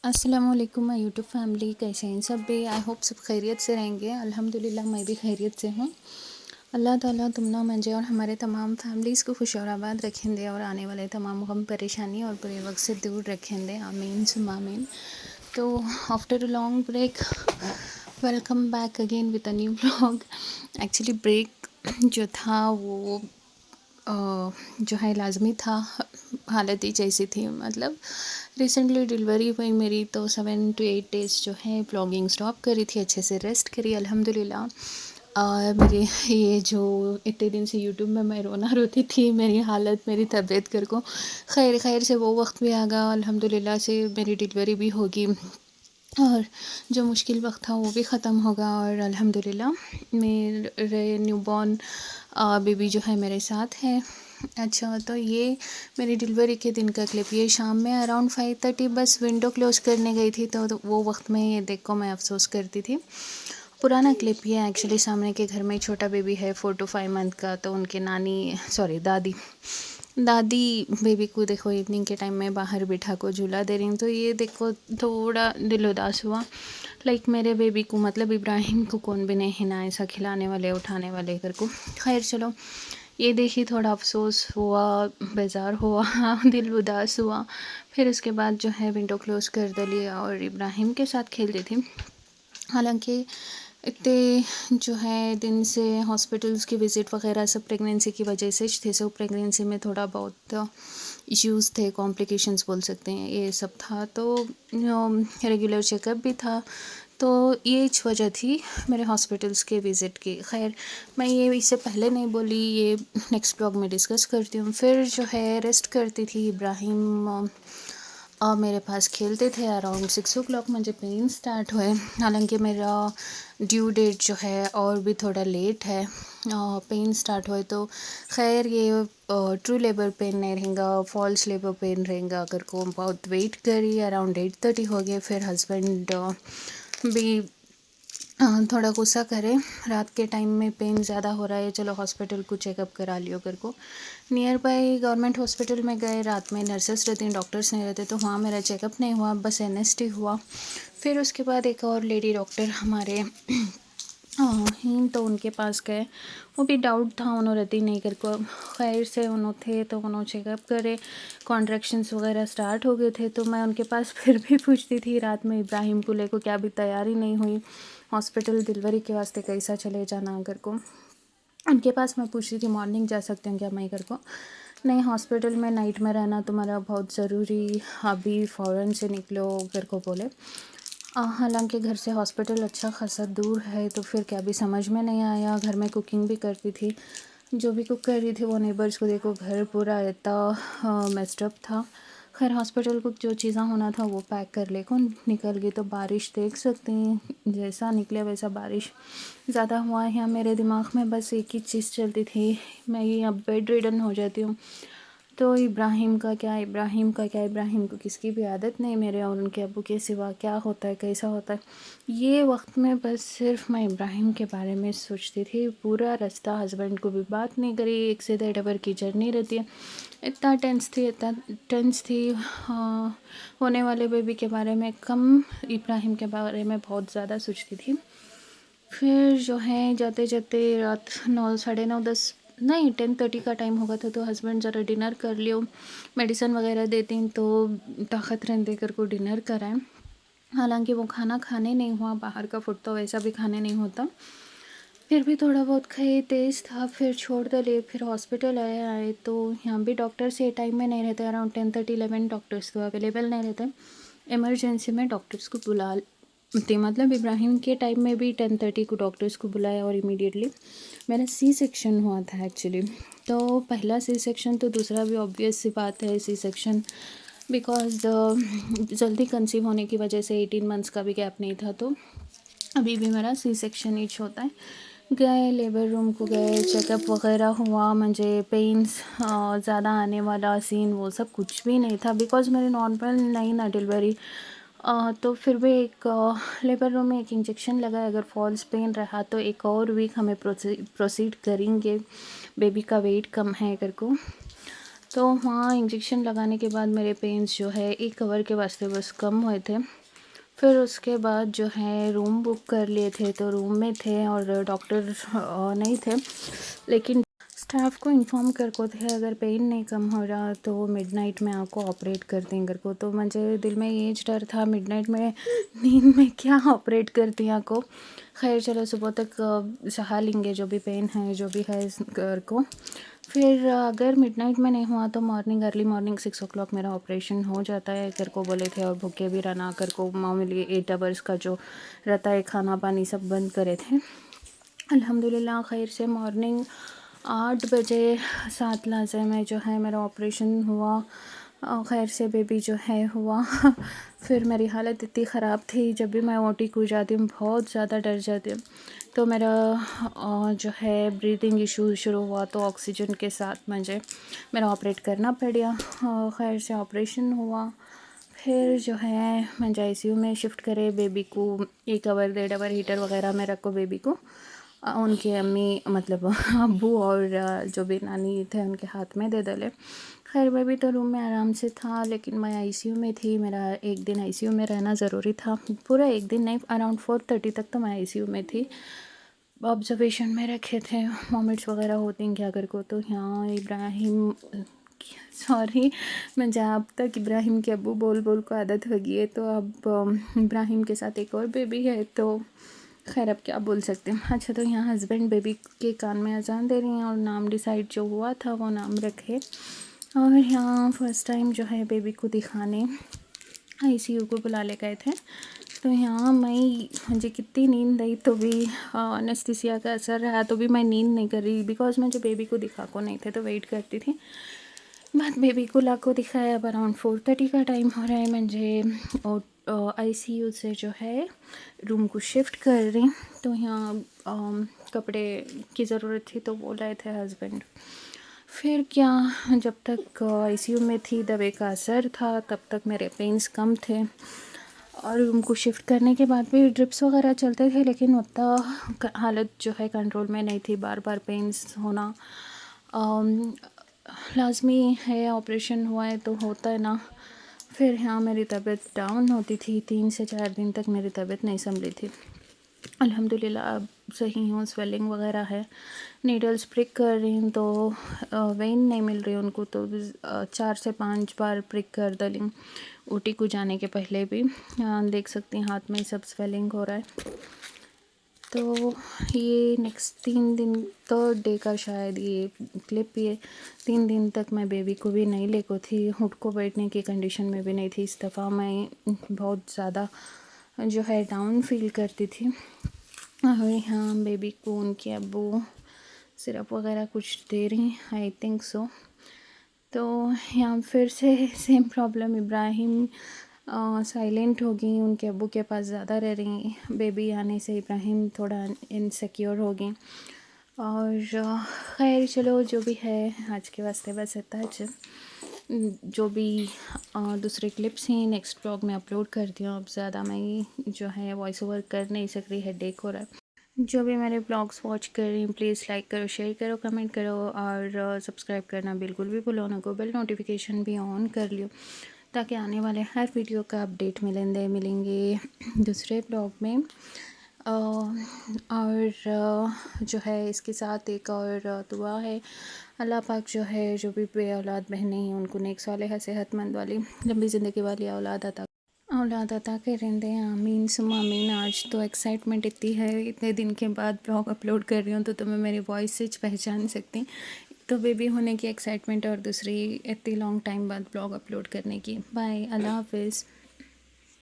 अस्सलामुअलैकुम my YouTube family, कैसे हैं सब भी। आई होप सब खैरियत से रहेंगे। अल्हम्दुलिल्लाह मैं भी खैरियत से हूँ। अल्लाह ताला तुमना मंजे और हमारे तमाम फैमिलीज़ को खुश और आबाद रखेंगे और आने वाले तमाम गम परेशानी और बुरे वक्त से दूर रखेंगे। आमीन सुम्मा आमीन। तो after a long break welcome back again with a new vlog. Actually break जो था वो जो है लाज़मी था। हालत ही जैसी थी, मतलब रिसेंटली डिलीवरी हुई मेरी, तो 7 to 8 डेज़ जो है ब्लॉगिंग स्टॉप करी थी, अच्छे से रेस्ट करी अल्हम्दुलिल्लाह। और मेरे ये जो इतने दिन से यूट्यूब में मैं रोना रोती थी, मेरी हालत, मेरी तबीयत कर को खैर खैर से वो वक्त भी आ गया अल्हम्दुलिल्लाह से मेरी डिलीवरी भी होगी और जो मुश्किल वक्त था वो भी ख़त्म होगा और अल्हम्दुलिल्लाह मेरे न्यूबॉर्न बेबी जो है मेरे साथ है। अच्छा, तो ये मेरी डिलीवरी के दिन का क्लिप, ये शाम में अराउंड 5:30 बस विंडो क्लोज़ करने गई थी, तो वो वक्त में ये देख को मैं अफ़सोस करती थी। पुराना क्लिप ये एक्चुअली, सामने के घर में एक छोटा बेबी है 4 to 5 मंथ का, तो उनके दादी दादी बेबी को देखो इवनिंग के टाइम में बाहर बिठा को झूला दे रही हूँ, तो ये देखो थोड़ा दिल उदास हुआ। लाइक मेरे बेबी को, मतलब इब्राहिम को कौन भी नहीं ना ऐसा खिलाने वाले उठाने वाले कर को। खैर चलो, ये देखी थोड़ा अफसोस हुआ, बेजार हुआ दिल उदास हुआ। फिर उसके बाद जो है विंडो क्लोज़ कर दिया और इब्राहिम के साथ खेलती थी। हालांकि इतने जो है दिन से हॉस्पिटल्स की विज़िट वगैरह सब प्रेगनेंसी की वजह से थे, सो प्रेगनेंसी में थोड़ा बहुत इश्यूज़ थे, कॉम्प्लिकेशंस बोल सकते हैं, ये सब था। तो रेगुलर चेकअप भी था, तो ये वजह थी मेरे हॉस्पिटल्स के विज़िट की। खैर मैं ये इससे पहले नहीं बोली, ये नेक्स्ट ब्लॉग में डिस्कस करती हूँ। फिर जो है रेस्ट करती थी इब्राहिम मेरे पास खेलते थे। अराउंड 6 o'clock मुझे पेन स्टार्ट हुए। हालांकि मेरा ड्यू डेट जो है और भी थोड़ा लेट है। पेन स्टार्ट हुए तो खैर ये ट्रू लेबर पेन नहीं रहेगा, फॉल्स लेबर पेन रहेगा अगर को बहुत वेट करी। अराउंड 8:30 हो गए। फिर हस्बैंड भी थोड़ा गुस्सा करे, रात के टाइम में पेन ज़्यादा हो रहा है, चलो हॉस्पिटल को चेकअप करा लियो कर को। नियर बाय गवर्नमेंट हॉस्पिटल में गए, रात में नर्सेस रहती हैं, डॉक्टर्स नहीं रहते, तो वहाँ मेरा चेकअप नहीं हुआ, बस एनएसटी हुआ। फिर उसके बाद एक और लेडी डॉक्टर हमारे हिंद, तो उनके पास गए। वो भी डाउट था, उन्होंने रहती नहीं कर को। खैर से उन्होंने थे तो उन्होंने चेकअप करे, कॉन्ट्रैक्शंस वगैरह स्टार्ट हो गए थे। तो मैं उनके पास फिर भी पूछती थी रात में इब्राहिम को लेकर, क्या अभी तैयारी नहीं हुई हॉस्पिटल डिलीवरी के वास्ते, कैसा चले जाना अगर को। उनके पास मैं पूछ रही थी मॉर्निंग जा सकते हैं क्या मैं कर को। नहीं, हॉस्पिटल में नाइट में रहना तुम्हारा बहुत ज़रूरी, अभी फ़ौरन से निकलो घर को बोले। हालांकि घर से हॉस्पिटल अच्छा खासा दूर है, तो फिर क्या भी समझ में नहीं आया। घर में कुकिंग भी करती थी, जो भी कुक कर रही थी वो नेबर्स को देखो, घर पूरा इतना मेस्ड था। खैर हॉस्पिटल को जो चीज़ा होना था वो पैक कर ले को निकल गई। तो बारिश देख सकती हैं, जैसा निकले वैसा बारिश ज़्यादा हुआ है। मेरे दिमाग में बस एक ही चीज़ चलती थी, मैं ये अब बेड रिडन हो जाती हूँ तो इब्राहिम का क्या, इब्राहिम का क्या, इब्राहिम को किसकी भी आदत नहीं मेरे और उनके अब्बू के सिवा, क्या होता है कैसा होता है। ये वक्त में बस सिर्फ मैं इब्राहिम के बारे में सोचती थी। पूरा रास्ता हस्बैंड को भी बात नहीं करी, 1 से 1.5 आवर की जर्नी रहती है। इतना टेंस थी होने वाले बेबी के बारे में कम, इब्राहिम के बारे में बहुत ज़्यादा सोचती थी। फिर जो है जाते जाते रात 9, 9:30, 10 नहीं 10:30 का टाइम होगा था। तो हस्बैंड ज़रा डिनर कर लियो, मेडिसिन वगैरह देती तो ताकत रहने कर को डिनर कराएं। हालांकि वो खाना खाने नहीं हुआ, बाहर का फूड तो वैसा भी खाने नहीं होता, फिर भी थोड़ा बहुत खाए, तेज़ था। फिर छोड़ दे लिए, फिर हॉस्पिटल आए तो यहाँ भी डॉक्टर्स ये टाइम में नहीं रहते। अराउंड 10:30, 11 डॉक्टर्स तो अवेलेबल नहीं रहते। इमरजेंसी में डॉक्टर्स को बुला थे, मतलब इब्राहिम के टाइम में भी 10:30 को डॉक्टर्स को बुलाया और इमीडिएटली मेरा सी सेक्शन हुआ था एक्चुअली। तो पहला सी सेक्शन, तो दूसरा भी ऑब्वियस सी बात है सी सेक्शन, बिकॉज जल्दी कंसीव होने की वजह से 18 मंथ्स का भी गैप नहीं था, तो अभी भी मेरा सी सेक्शन ईच होता है। गए लेबर रूम को, गए चेकअप वगैरह हुआ, मुझे पेन्स ज़्यादा आने वाला सीन वो सब कुछ भी नहीं था, बिकॉज मेरी नॉर्मल नहीं ना डिलीवरी। तो फिर भी एक लेबर रूम में एक इंजेक्शन लगा, अगर फॉल्स पेन रहा तो एक और वीक हमें प्रोसीड करेंगे, बेबी का वेट कम है कर को। तो वहाँ इंजेक्शन लगाने के बाद मेरे पेन्स जो है 1 आवर के वास्ते बस कम हुए थे। फिर उसके बाद जो है रूम बुक कर लिए थे, तो रूम में थे और डॉक्टर नहीं थे, लेकिन स्टाफ को इन्फॉर्म कर को थे अगर पेन नहीं कम हो रहा तो मिडनाइट में आपको ऑपरेट कर देंगे को। तो मुझे दिल में ये डर था मिडनाइट में नींद में क्या ऑपरेट करती आपको। खैर चलो सुबह तक सहा लेंगे जो भी पेन है जो भी है इस घर को। फिर अगर मिडनाइट में नहीं हुआ तो अर्ली मॉर्निंग 6 o'clock मेरा ऑपरेशन हो जाता है कर को बोले थे। और भूखे भी रहना कर को मामूली 8 hours का जो रहता है खाना पानी सब बंद करे थे। अल्हम्दुलिल्लाह खैर से मॉर्निंग 8 बजे 7 लाजे में जो है मेरा ऑपरेशन हुआ। खैर से बेबी जो है हुआ। फिर मेरी हालत इतनी ख़राब थी, जब भी मैं ओटी को जाती हूँ बहुत ज़्यादा डर जाती हूँ। तो मेरा जो है ब्रीदिंग इशू शुरू हुआ, तो ऑक्सीजन के साथ मुझे मेरा ऑपरेट करना पड़ा। खैर से ऑपरेशन हुआ। फिर जो है मुझे आईसीयू में शिफ्ट करे, बेबी को 1 आवर 1.5 आवर हीटर वगैरह में रखो बेबी को। उनके अम्मी मतलब अब्बू और जो भी नानी थे उनके हाथ में दे डले। खैर बेबी तो रूम में आराम से था, लेकिन मैं आईसीयू में थी। मेरा एक दिन आईसीयू में रहना ज़रूरी था, पूरा एक दिन नहीं, अराउंड 4:30 तक तो मैं आईसीयू में थी। ऑब्जर्वेशन में रखे थे, वॉमिट्स वगैरह होती हैं क्या कर को। तो यहाँ इब्राहिम सॉरी मुझे अब तक इब्राहिम के अब्बू बोल बोल को आदत हो गई है। तो अब इब्राहिम के साथ एक और बेबी है, तो खैर अब क्या बोल सकते हैं। अच्छा तो यहाँ हस्बैंड बेबी के कान में अजान दे रही हैं और नाम डिसाइड जो हुआ था वो नाम रखे। और यहाँ फ़र्स्ट टाइम जो है बेबी को दिखाने आईसीयू को बुला ले गए थे। तो यहाँ मैं मुझे कितनी नींद आई तो भी एनेस्थीसिया का असर रहा तो भी मैं नींद नहीं कर रही, बिकॉज मुझे बेबी को दिखा को नहीं थे तो वेट करती थी। बाद बेबी को ला को दिखाया। अब अराउंड 4:30 का टाइम हो रहा है, मुझे और आईसीयू से जो है रूम को शिफ्ट कर रही। तो यहाँ कपड़े की ज़रूरत थी तो वो लाए थे हस्बैंड। फिर क्या, जब तक आईसीयू में थी दवाई का असर था तब तक मेरे पेन्स कम थे। और रूम को शिफ्ट करने के बाद भी ड्रिप्स वगैरह चलते थे, लेकिन उतना हालत जो है कंट्रोल में नहीं थी, बार बार पेन्स होना लाजमी है। ऑपरेशन हुआ है तो होता है ना। फिर यहाँ मेरी तबीयत डाउन होती थी, 3 से 4 दिन तक मेरी तबीयत नहीं संभली थी। अल्हम्दुलिल्लाह अब सही हूँ, स्वेलिंग वगैरह है। नीडल्स प्रिक कर रही हूँ तो वेन नहीं मिल रही उनको, तो 4 से 5 बार प्रिक कर डाली ओटी को जाने के पहले भी। देख सकती हैं हाथ में सब स्वेलिंग हो रहा है। तो ये नेक्स्ट 3 दिन, 3rd डे का शायद ये क्लिप, ये 3 दिन तक मैं बेबी को भी नहीं ले को थी, उठ को बैठने की कंडीशन में भी नहीं थी। इस दफ़ा मैं बहुत ज़्यादा जो है डाउन फील करती थी। और यहाँ बेबी को उनके अब्बू सिरप वगैरह कुछ दे रही, आई थिंक सो। तो यहाँ फिर से सेम प्रॉब्लम, इब्राहिम साइलेंट हो गई, उनके अब्बू के पास ज़्यादा रह रही। बेबी आने से इब्राहिम थोड़ा इनसिक्योर हो गई। और खैर चलो जो भी है आज के वास्ते बस इतना है। जो भी दूसरे क्लिप्स हैं नेक्स्ट ब्लॉग में अपलोड करती हूँ। अब ज़्यादा मैं जो है वॉइस ओवर कर नहीं सक रही, हेडेक हो रहा है। जो भी मेरे ब्लॉग्स वॉच कर रही हैं प्लीज़ लाइक करो, शेयर करो, कमेंट करो और सब्सक्राइब करना बिल्कुल भी भूलो ना को। बेल नोटिफिकेशन भी ऑन कर लियो ताकि आने वाले हर वीडियो का अपडेट मिलेंगे दूसरे ब्लॉग में। और जो है इसके साथ एक और दुआ है, अल्लाह पाक जो है जो भी बे औलाद बहनें हैं उनको नेक सालेहा सेहतमंद वाली लंबी ज़िंदगी वाली औलाद अता करें दे, आमीन सुम्मा आमीन। आज तो एक्साइटमेंट इतनी है, इतने दिन के बाद ब्लॉग अपलोड कर रही हूँ तो तुम्हें मेरी वॉइस से पहचान सकती। तो बेबी होने की एक्साइटमेंट और दूसरी इतनी लॉन्ग टाइम बाद ब्लॉग अपलोड करने की। बाय, अल्लाह हाफिज़।